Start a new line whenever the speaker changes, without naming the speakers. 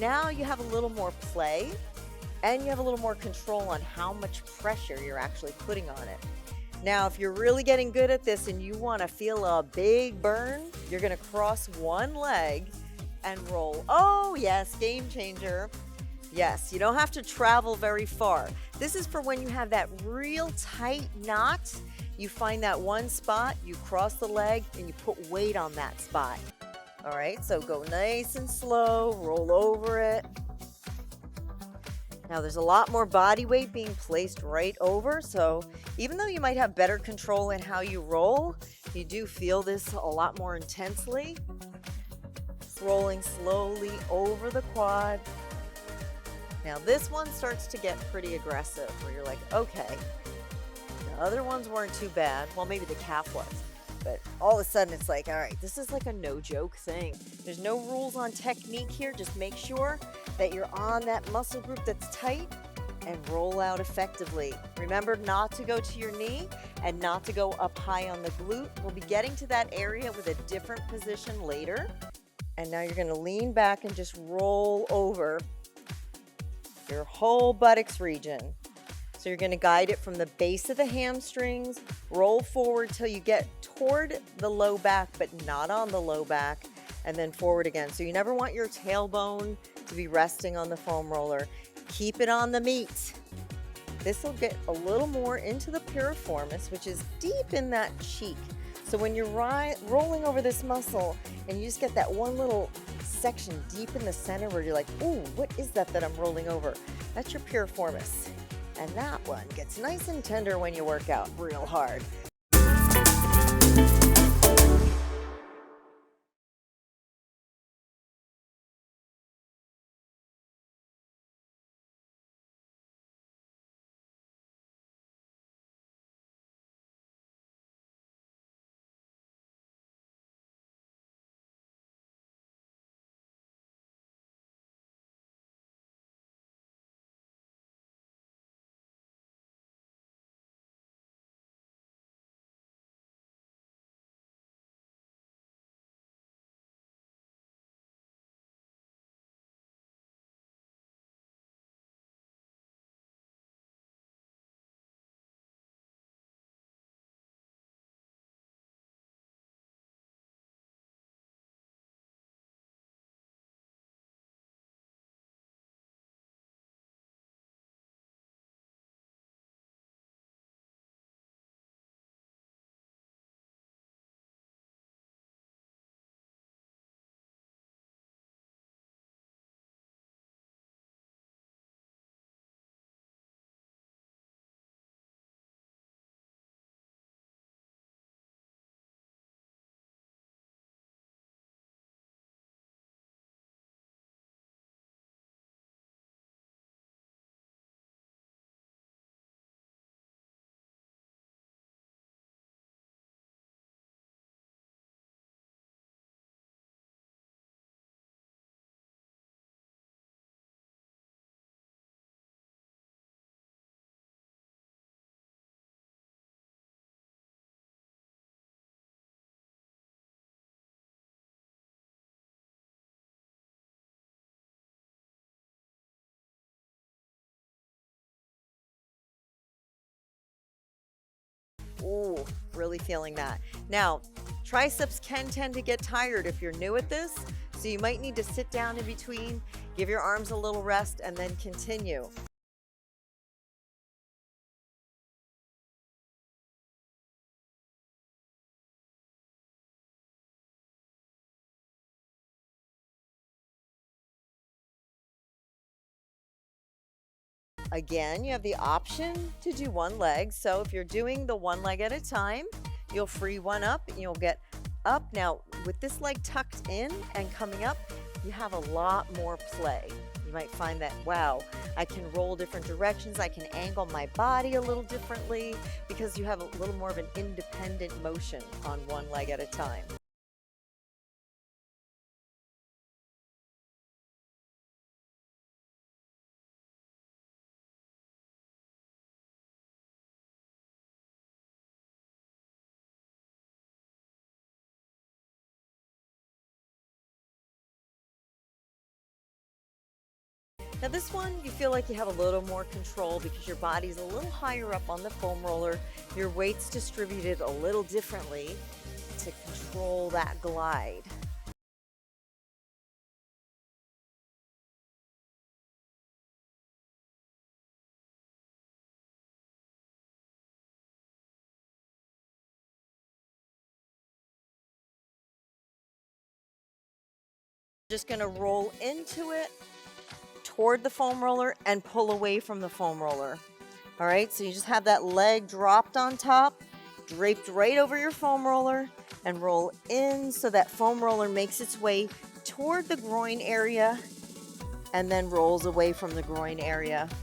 Now you have a little more play and you have a little more control on how much pressure you're actually putting on it. Now, if you're really getting good at this and you want to feel a big burn, you're going to cross one leg and roll. Oh, yes, game changer. Yes, you don't have to travel very far. This is for when you have that real tight knot. You find that one spot, you cross the leg, and you put weight on that spot. All right, so go nice and slow, roll over it. Now, there's a lot more body weight being placed right over, so even though you might have better control in how you roll, you do feel this a lot more intensely. Rolling slowly over the quad. Now, this one starts to get pretty aggressive where you're like, okay, the other ones weren't too bad. Well, maybe the calf was. But all of a sudden, it's like, all right, this is like a no joke thing. There's no rules on technique here. Just make sure that you're on that muscle group that's tight and roll out effectively. Remember not to go to your knee and not to go up high on the glute. We'll be getting to that area with a different position later. And now you're going to lean back and just roll over your whole buttocks region. So you're going to guide it from the base of the hamstrings, roll forward till you get toward the low back, but not on the low back, and then forward again. So you never want your tailbone to be resting on the foam roller. Keep it on the meat. This will get a little more into the piriformis, which is deep in that cheek. So when you're rolling over this muscle and you just get that one little section deep in the center where you're like, ooh, what is that I'm rolling over? That's your piriformis. And that one gets nice and tender when you work out real hard. Ooh, really feeling that. Now, triceps can tend to get tired if you're new at this, so you might need to sit down in between, give your arms a little rest, and then continue. Again, you have the option to do one leg. So if you're doing the one leg at a time, you'll free one up and you'll get up. Now, with this leg tucked in and coming up, you have a lot more play. You might find that, wow, I can roll different directions. I can angle my body a little differently because you have a little more of an independent motion on one leg at a time. Now this one, you feel like you have a little more control because your body's a little higher up on the foam roller. Your weight's distributed a little differently to control that glide. Just gonna roll into it toward the foam roller and pull away from the foam roller. All right, so you just have that leg dropped on top, draped right over your foam roller, and roll in so that foam roller makes its way toward the groin area and then rolls away from the groin area.